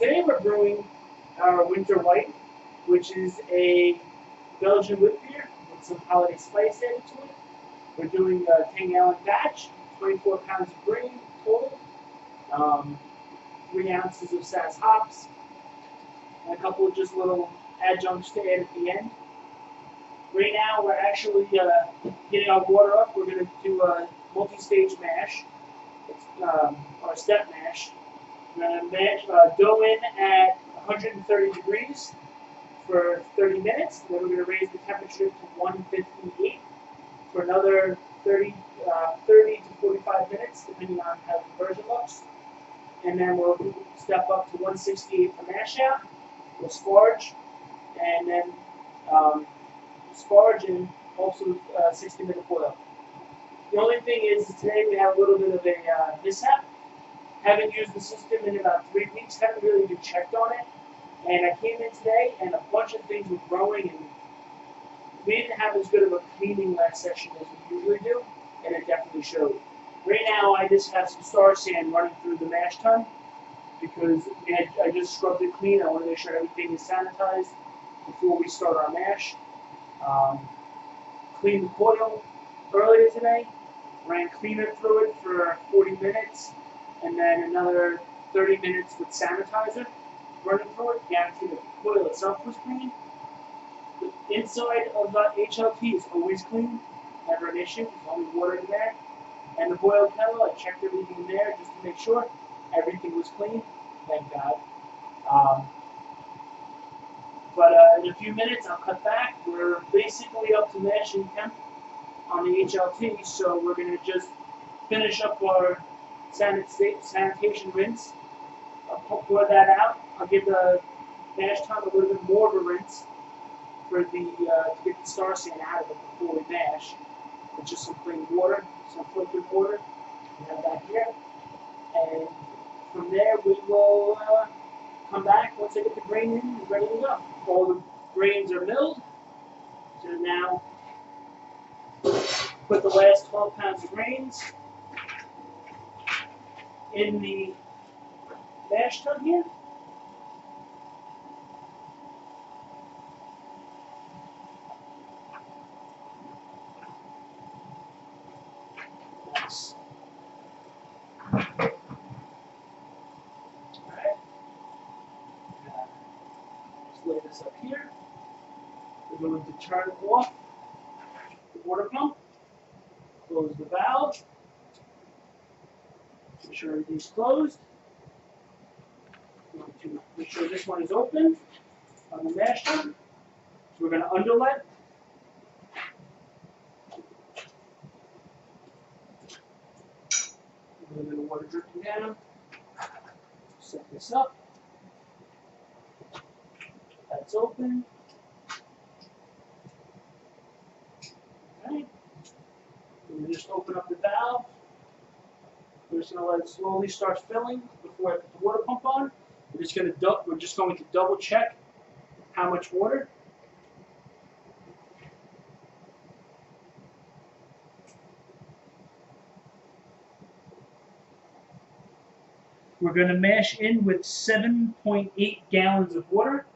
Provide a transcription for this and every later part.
Today we're brewing our Winter White, which is a Belgian wheat beer with some holiday spice added to it. We're doing a 10-gallon batch, 24 pounds of grain total, 3 ounces of Sass hops, and a couple of just little adjuncts to add at the end. Right now we're actually getting our water up. We're going to do a multi-stage mash. It's or a step mash. We're going to mash dough in at 130 degrees for 30 minutes. Then we're going to raise the temperature to 158 for another 30 to 45 minutes, depending on how the conversion looks. And then we'll step up to 168 for mash out. We'll sparge, and then sparge and also 60-minute boil. The only thing is today we have a little bit of a mishap. Haven't used the system in about 3 weeks. Haven't really been checked on it. And I came in today and a bunch of things were growing, and we didn't have as good of a cleaning last session as we usually do, and it definitely showed. Right now I just have some star sand running through the mash tun because I just scrubbed it clean. I want to make sure everything is sanitized before we start our mash. Cleaned the coil earlier today, ran cleaner through it for 40 minutes, and then another 30 minutes with sanitizer running through it. Guarantee the coil itself was clean. The inside of the HLT is always clean, never an issue, there's only water in there. And the boil kettle, I checked everything in there just to make sure everything was clean, thank God. But in a few minutes, I'll cut back. We're basically up to mashing temp on the HLT, so we're going to just finish up our sanitation rinse. I'll pour that out. I'll give the mash tun a little bit more of a rinse for the to get the star sand out of it before we mash. It's just some plain water, some filtered water. We have that here. And from there, we will come back once I get the grain in and ready to go. All the grains are milled. So now, put the last 12 pounds of grains in the mash tun here. Nice. Alright. Just lay this up here. We're going to turn off the water pump. Close the valve. Make sure everything's closed. Going to make sure this one is open on the mash tun. So we're going to underlet. A little bit of water dripping down. Set this up. That's open. Okay. We'll just open up the valve. We're just going to let it slowly start filling before I put the water pump on. We're just going to double check how much water. We're going to mash in with 7.8 gallons of water.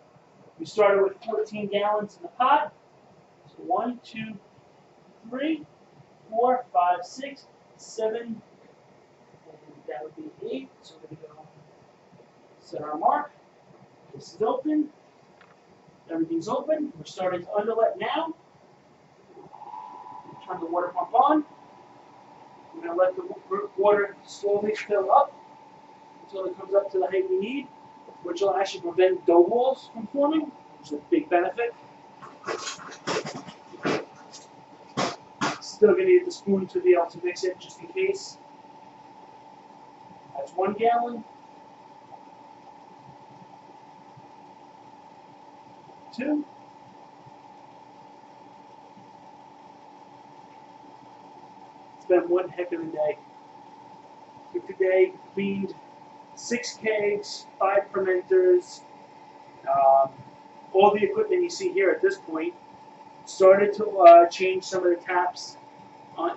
We started with 14 gallons in the pot. So 1, 2, 3, 4, 5, 6, 7. That would be 8. So we're going to go set our mark. This is open. Everything's open. We're starting to underlet now. Turn the water pump on. We're going to let the water slowly fill up until it comes up to the height we need, which will actually prevent dough balls from forming, which is a big benefit. Still going to need the spoon to be able to mix it just in case. That's 1 gallon. 2. It's been one heck of a day. Today, cleaned 6 kegs, 5 fermenters, all the equipment you see here at this point. Started to change some of the taps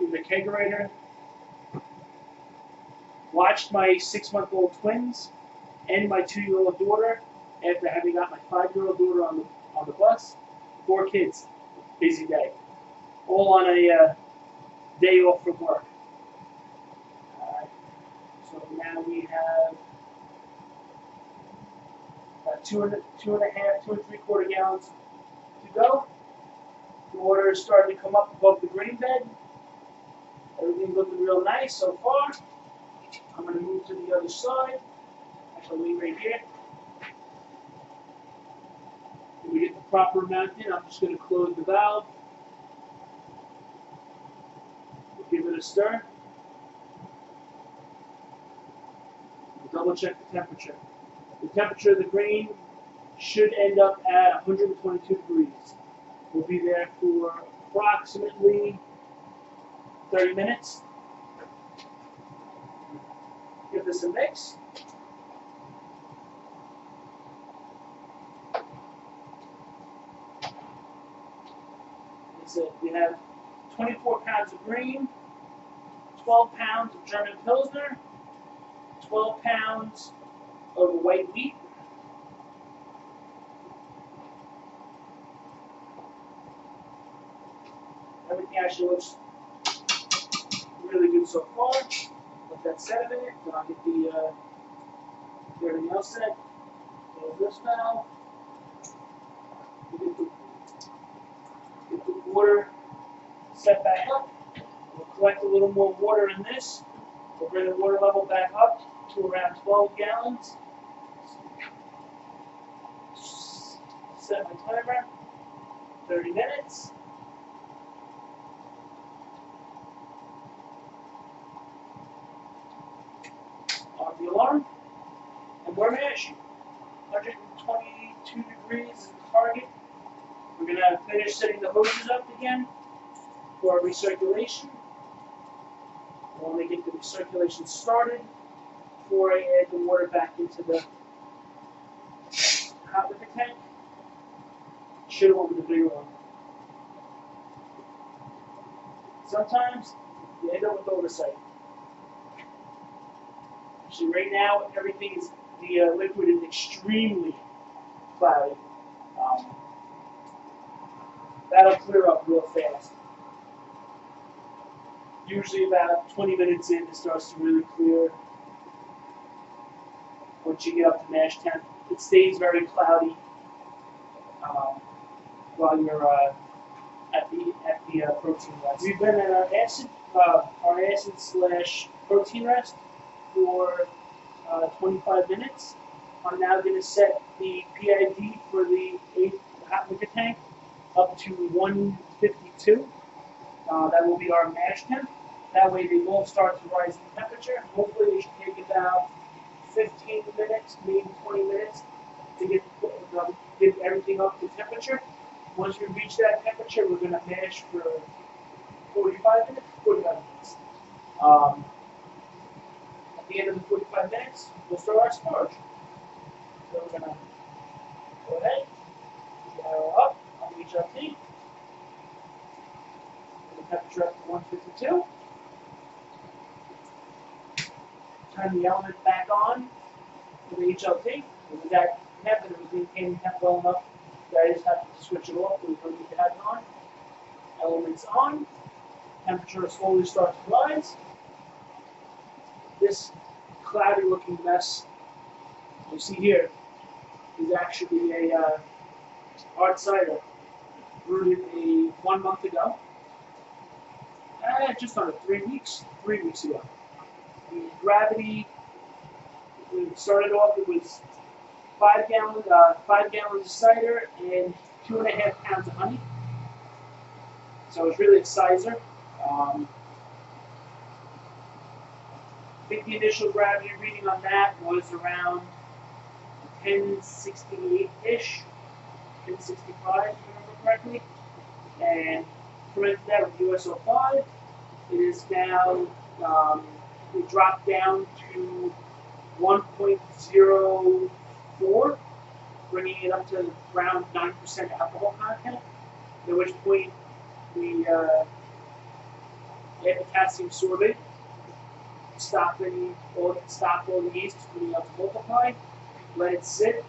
in the kegerator. Watched my 6-month-old twins and my 2-year-old daughter, after having got my 5-year-old daughter on the bus. 4 kids, busy day, all on a day off from work. So now we have about 2.5, 2 3/4 gallons to go. The water is starting to come up above the grain bed. Everything's looking real nice so far. I'm going to move to the other side. Actually, right here. When we get the proper amount in, I'm just going to close the valve. Give it a stir. Double check the temperature. The temperature of the grain should end up at 122 degrees. We'll be there for approximately 30 minutes. Give this a mix. We have 24 pounds of grain, 12 pounds of German Pilsner, 12 pounds of white wheat, everything actually looks really good so far. Let that set a minute, then I'll get everything else set. Close this valve. Get the water set back up. We'll collect a little more water in this. We'll bring the water level back up to around 12 gallons. Set my timer, 30 minutes. On the alarm, and we're mashing. 122 degrees is the target. We're going to finish setting the hoses up again for our recirculation. I want to get the recirculation started before I add the water back into the hot liquor tank. Should have went with the bigger one. Sometimes you end up with oversight. Actually, right now, everything is, the liquid is extremely cloudy. That'll clear up real fast. Usually about 20 minutes in, it starts to really clear. Once you get up to mash temp, it stays very cloudy while you're at the protein rest. We've been at our acid / protein rest for 25 minutes. I'm now going to set the PID for the hot liquor tank up to 152. That will be our mash temp. That way they won't start to rise in temperature. Hopefully it should take about 15 minutes, maybe 20 minutes to get everything up to temperature. Once we reach that temperature, we're going to mash for 45 minutes. At the end of the 45 minutes, we'll start our sparge. So we're going to go ahead, arrow up on the HLT. The temperature up to 152. Turn the element back on for the HLT. With that temp, and it was maintaining temp well enough, I just have to switch it off. We don't need to have it on. Elements on. Temperature slowly starts to rise. This cloudy looking mess you see here is actually a hard cider brewed 1 month ago. Just under 3 weeks ago. The gravity, we started off, it was 5 gallons of cider and 2.5 pounds of honey. So it was really a sizer. I think the initial gravity reading on that was around 1068-ish, 1065 if I remember correctly. And compared to that with USO5, it is now, we dropped down to 1.04, bringing it up to around 9% alcohol content, at which point we add potassium sorbate, stop all the yeast from being able to multiply, let it sit.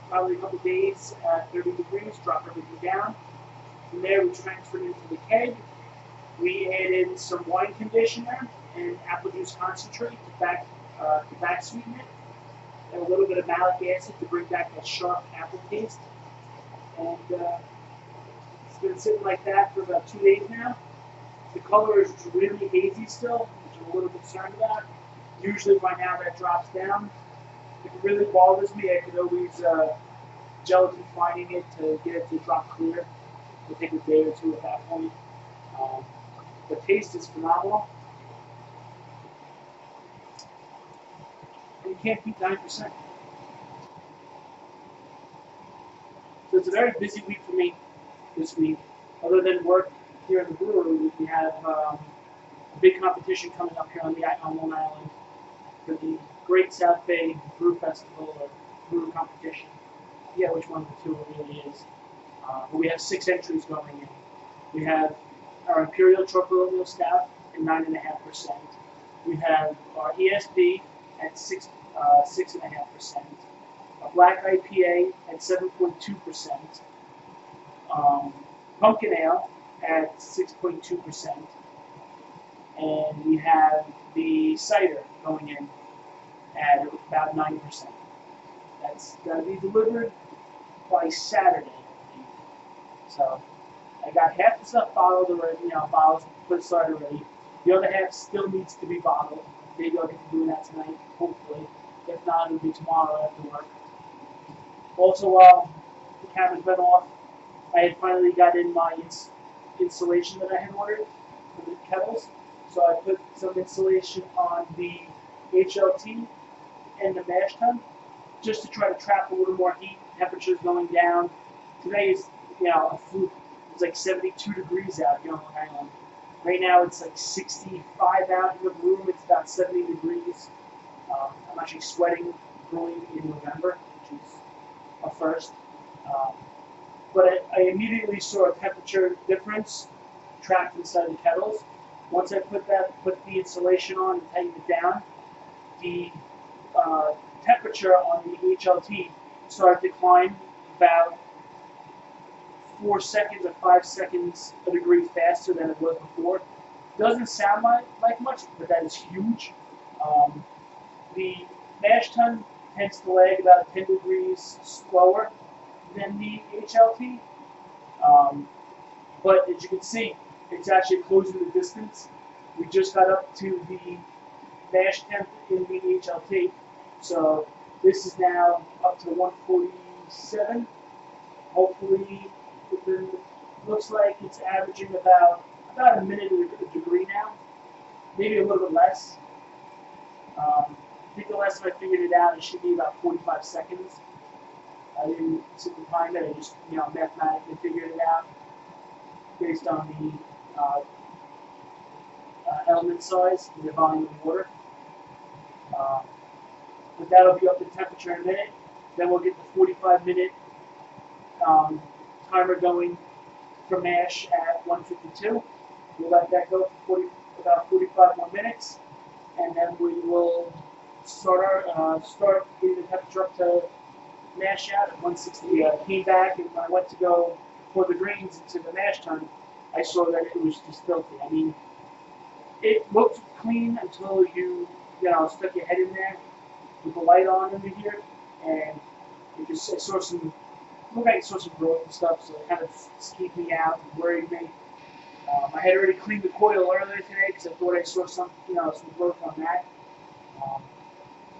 Probably a couple days at 30 degrees, drop everything down. From there, we transferred it into the keg. We added some wine conditioner and apple juice concentrate to back sweeten it, and a little bit of malic acid to bring back that sharp apple taste. And it's been sitting like that for about 2 days now. The color is really hazy still, which I'm a little concerned about. Usually by now that drops down. If it really bothers me, I could always gelatin fining it to get it to drop clear. It'll take a day or two at that point. The taste is phenomenal. And you can't beat 9%. So it's a very busy week for me this week. Other than work here in the brewery, we have a big competition coming up here on Long Island for the Great South Bay Brew Festival or Brew Competition. Yeah, which one of the two it really is. But we have 6 entries going in. We have our Imperial Chocolate Oatmeal Stout at 9.5%. We have our ESB at 6.5%. A Black IPA at 7.2%. Pumpkin Ale at 6.2%. And we have the cider going in at about 9%. That's got to be delivered by Saturday, I believe. So I got half the stuff bottled already, bottles put aside already. The other half still needs to be bottled. Maybe I'll get to doing that tonight, hopefully. If not, it'll be tomorrow after work. Also, while the cameras went off, I had finally got in my insulation that I had ordered for the kettles. So I put some insulation on the HLT and the mash tun, just to try to trap a little more heat. Temperatures going down. Today is, a fluke. It's like 72 degrees out here on Long Island. Right now it's like 65 out in the room. It's about 70 degrees. I'm actually sweating brewing in November, which is a first. But I immediately saw a temperature difference trapped inside the kettles. Once I put the insulation on and tightened it down, the temperature on the HLT started to climb about 4 seconds or 5 seconds a degree faster than it was before. Doesn't sound like much, but that is huge. The mash tun tends to lag about 10 degrees slower than the HLT. But as you can see, it's actually closing the distance. We just got up to the mash temp in the HLT. So this is now up to 147. Hopefully, it looks like it's averaging about a minute a degree now. Maybe a little bit less. I think the last time I figured it out, it should be about 45 seconds. I didn't sit behind it. I just, mathematically figured it out based on the element size and the volume of water. But that'll be up to temperature in a minute. Then we'll get the 45-minute timer going for mash at 152. We'll let that go for about 45 more minutes, and then we will start getting the temperature up to mash out at 160. Came back, and when I went to go pour the grains into the mash tun, I saw that it was just filthy. I mean, it looked clean until you stuck your head in there with the light on over here, and I saw some growth and stuff, so it kind of skeeved me out and worried me. I had already cleaned the coil earlier today because I thought I saw some growth on that.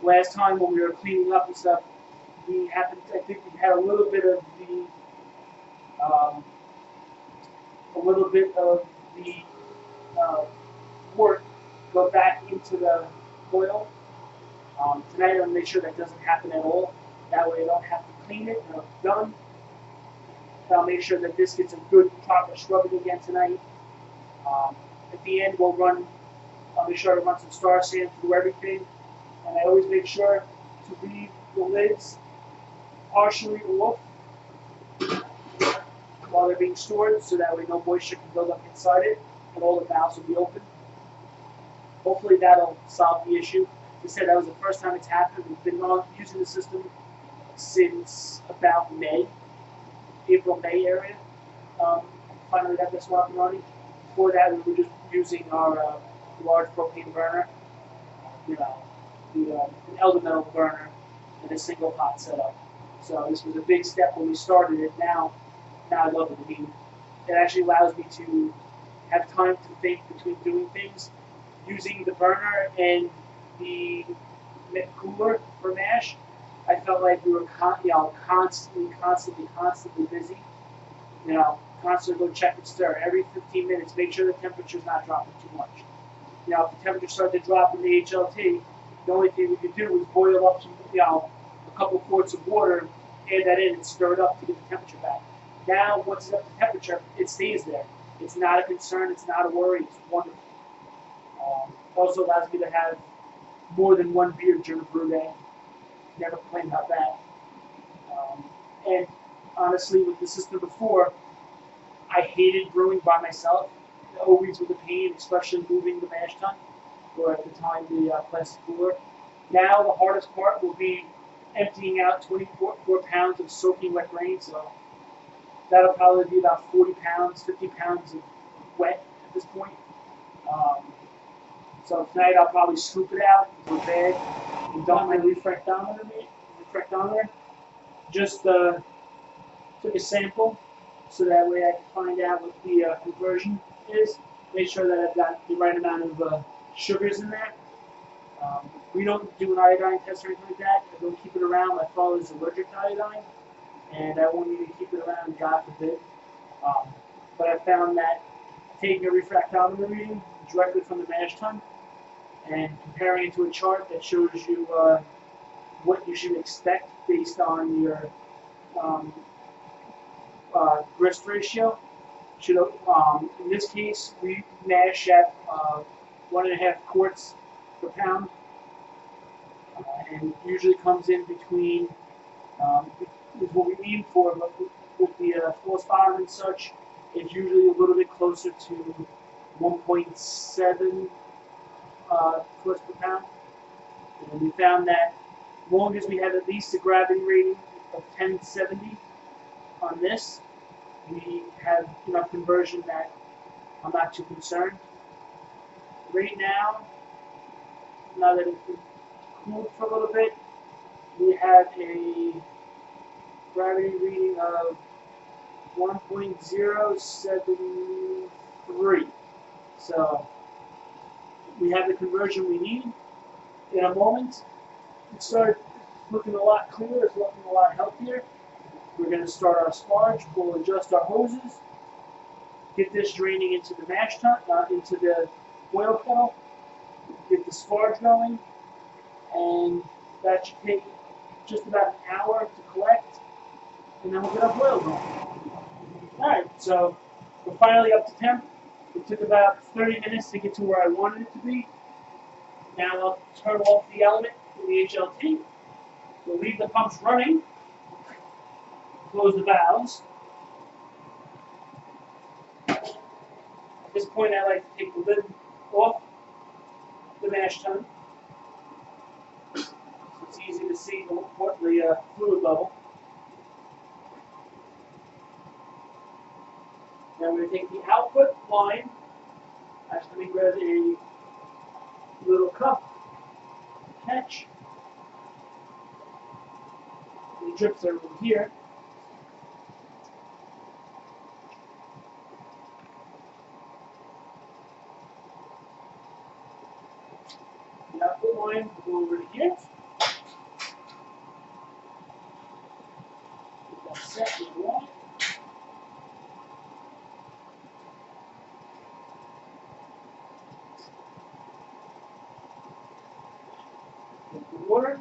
Last time when we were cleaning up and stuff, I think we had a little bit of the wort go back into the coil. Tonight I'm going to make sure that doesn't happen at all. That way I don't have to clean it when I'm done. I'll make sure that this gets a good proper scrubbing again tonight. At the end I'll make sure I run some Star Sand through everything. And I always make sure to leave the lids partially off while they're being stored, so that way no moisture can build up inside it and all the valves will be open. Hopefully that'll solve the issue. I said that was the first time it's happened. We've been using the system since about May, April, May area. Finally got this one up and running. Before that, we were just using our large propane burner, an elder metal burner, and a single pot setup. So this was a big step when we started it. Now I love it. I mean, it actually allows me to have time to think between doing things. Using the burner and the cooler for mash, I felt like we were constantly busy. Constantly go check and stir every 15 minutes. Make sure the temperature's not dropping too much. If the temperature started to drop in the HLT, the only thing we could do was boil up some, a couple quarts of water, add that in, and stir it up to get the temperature back. Now, once it's up to temperature, it stays there. It's not a concern. It's not a worry. It's wonderful. Also allows me to have more than one beer during a brew day. Never complained about that. And honestly, with the system before, I hated brewing by myself. It always was a pain, especially moving the mash tun, or at the time the plastic cooler. Now the hardest part will be emptying out 24 pounds of soaking wet grain. So that'll probably be about 40 pounds, 50 pounds of wet at this point. So tonight I'll probably scoop it out into a bag and dump my refractometer. Just took a sample so that way I can find out what the conversion is. Make sure that I've got the right amount of sugars in there. We don't do an iodine test or anything like that. I don't keep it around. My father's allergic to iodine, and I won't even keep it around, God forbid. But I found that taking a refractometer reading directly from the mash tun and comparing it to a chart that shows you what you should expect based on your grist ratio. In this case, we mash at 1.5 quarts per pound, and usually comes in between, is what we aim for, but with the false bottom and such, it's usually a little bit closer to 1.7 quarts per pound. And we found that as long as we have at least a gravity rating of 1070 on this, we have enough conversion that I'm not too concerned. Right now that it's been cooled for a little bit, we have a gravity reading of 1.073. So we have the conversion we need. In a moment, it started looking a lot clearer, it's looking a lot healthier. We're going to start our sparge. We'll adjust our hoses, get this draining into the mash tun, into the boil kettle, get the sparge going, and that should take just about an hour to collect, and then we'll get our boil going. Alright, so we're finally up to temp. It took about 30 minutes to get to where I wanted it to be. Now I'll turn off the element in the HLT. We'll leave the pumps running. Close the valves. At this point, I like to take the lid off the mash tun, so it's easy to see the fluid level. Now I'm going to take the output line. Actually, grab a little cup, catch. The drips are over here. The output line will go over to here. Get that set where you want. Get the water.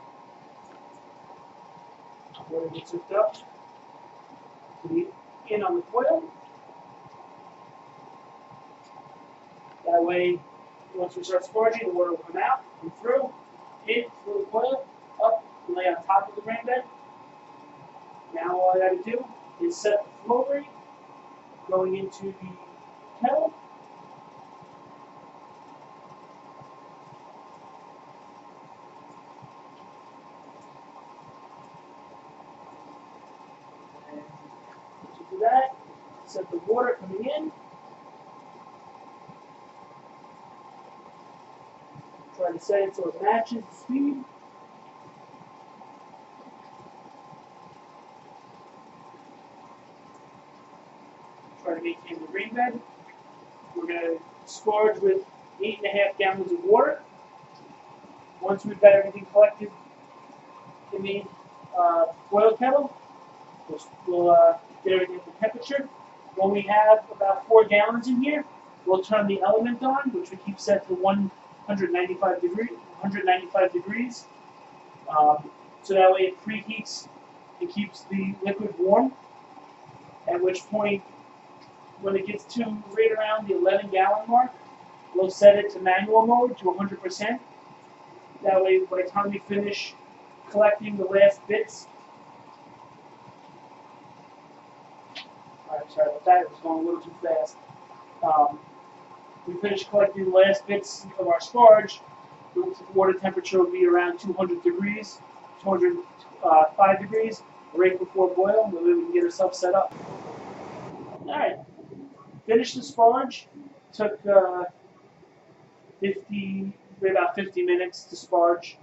Water gets hooked up to the in on the coil. That way, once we start sparging, the water will come out and through, in, through the coil, up, and lay on top of the grain bed. Now all I got to do is set the flow rate going into the kettle. set the water coming in. Try to set it so it matches the speed. Try to maintain the grain bed. We're going to sparge with 8.5 gallons of water. Once we've got everything collected in the boil kettle, we'll get everything at the temperature. When we have about 4 gallons in here, we'll turn the element on, which we keep set to 195 degrees. So that way it preheats and keeps the liquid warm. At which point, when it gets to right around the 11-gallon mark, we'll set it to manual mode to 100%. That way, by the time we finish collecting the last bits, sorry about that, it was going a little too fast. We finish collecting the last bits of our sparge, the water temperature will be around 200 degrees, 205 degrees, right before boil, so we can get ourselves set up. Alright, finished the sparge, took about 50 minutes to sparge.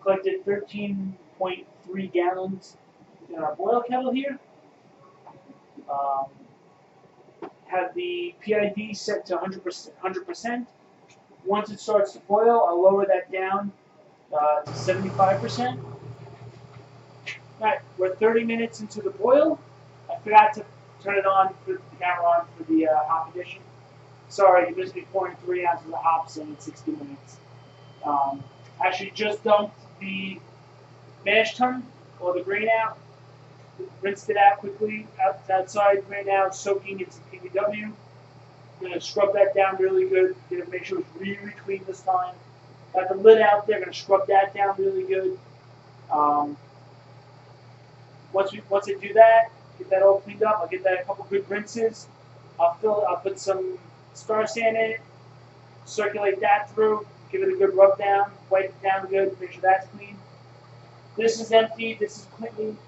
Collected 13.3 gallons in our boil kettle here. Have the PID set to 100%. Once it starts to boil, I'll lower that down to 75%. Alright, we're 30 minutes into the boil. I forgot to turn it on, put the camera on for the hop edition. Sorry, you missed me pouring 3 ounces of hops in 60 minutes. Actually just dumped the mash tun or the grain out. Rinsed it out quickly outside right now, soaking into HBW. I'm going to scrub that down really good. Going to make sure it's really clean this time. Got the lid out there. Going to scrub that down really good. Once I do that, get that all cleaned up. I'll get that a couple good rinses. I'll put some Star Sand in it. Circulate that through. Give it a good rub down. Wipe it down good. Make sure that's clean. This is empty. This is clean.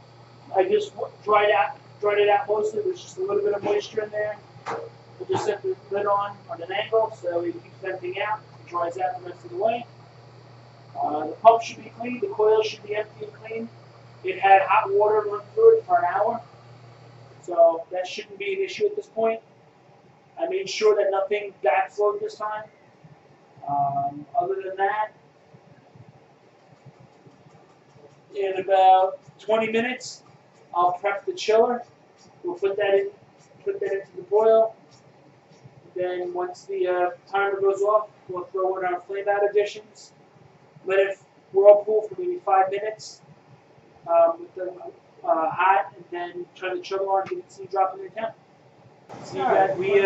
I just dried it out mostly. There's just a little bit of moisture in there. We'll just set the lid on an angle so that way it keeps venting out. It dries out the rest of the way. The pump should be clean. The coil should be empty and clean. It had hot water run through it for an hour, so that shouldn't be an issue at this point. I made sure that nothing backflowed this time. Other than that, in about 20 minutes, I'll prep the chiller. We'll put that into the boil. Then once the timer goes off, we'll throw in our flame out additions. Let it whirlpool for maybe 5 minutes with the hot, and then turn the chiller on and see drop in the temp. See that we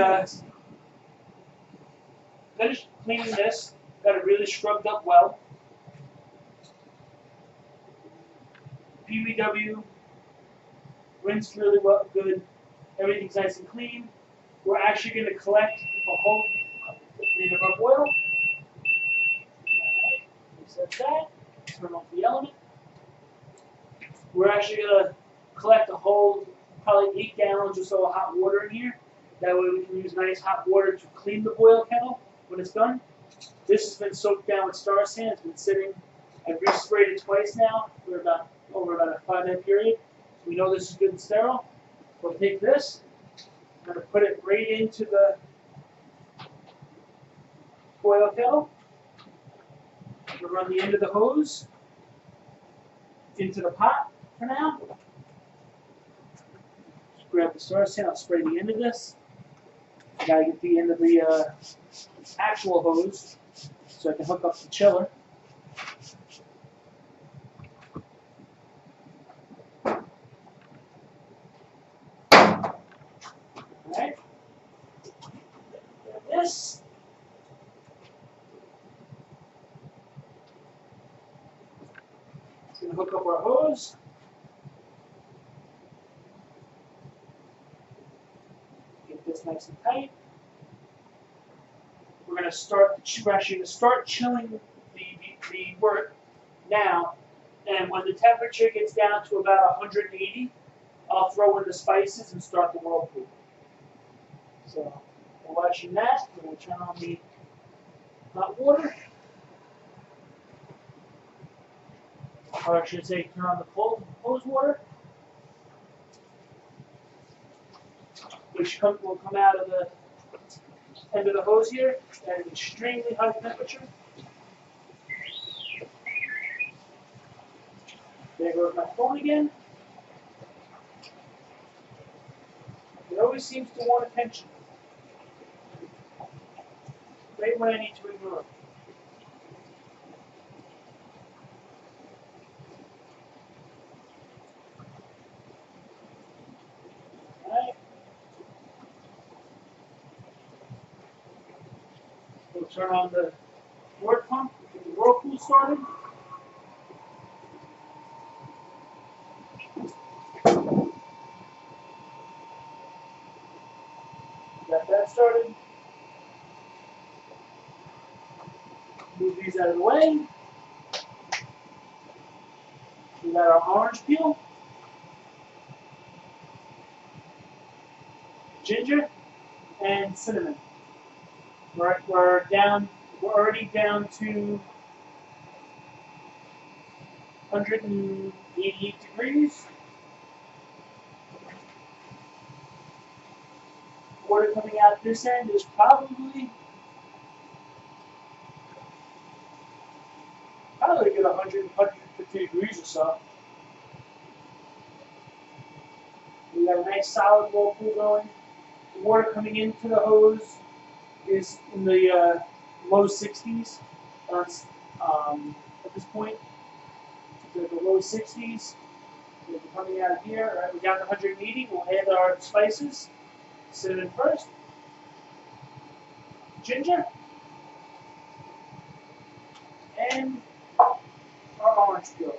finished cleaning this. Got it really scrubbed up well. HBW rinsed really well, good. Everything's nice and clean. We're actually going to collect a whole thing of our boil. Alright, reset that. Turn off the element. We're actually going to collect a whole, probably 8 gallons or so of hot water in here. That way we can use nice hot water to clean the boil kettle when it's done. This has been soaked down with Star Sand. It's been sitting. I've re-sprayed it twice now for over about a 5-minute period. So we know this is good and sterile. We'll take this. I'm going to put it right into the boil kettle. We'll run the end of the hose into the pot for now. Just grab the Star Sand. I'll spray the end of this. I gotta get the end of the actual hose so I can hook up the chiller. Alright. This. Gonna hook up our hose. Get this nice and tight. We're going to start. We're actually going to start chilling the work now, and when the temperature gets down to about 180, I'll throw in the spices and start the whirlpool. So we're watching that. We'll turn on the hot water. Or I should say, turn on the hose water, which will come out of the end of the hose here at an extremely high temperature. There goes my phone again. It always seems to want attention. Right when I need to ignore it. Alright. We'll turn on the wort pump, get the whirlpool started. Got that started. Move these out of the way. We got our orange peel, ginger, and cinnamon. We're already down to 188 degrees. Water coming out this end is probably a good 150 degrees or so. We got a nice solid whirlpool going. The water coming into the hose is in the low 60s at this point. So the low 60s. We're coming out of here. All right, we're down to 180. We'll add our spices. Cinnamon first. Ginger. And our orange peel.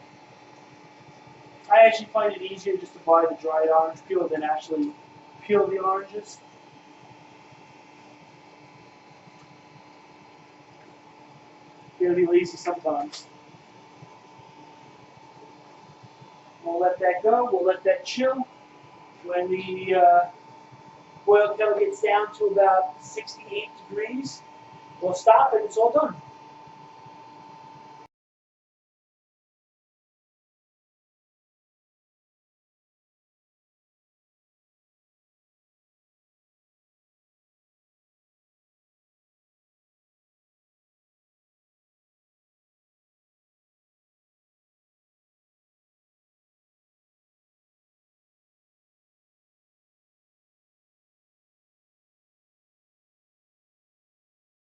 I actually find it easier just to buy the dried orange peel than actually peel the oranges. Really lazy sometimes. We'll let that go. We'll let that chill. When the boil kettle gets down to about 68 degrees, we'll stop and it's all done.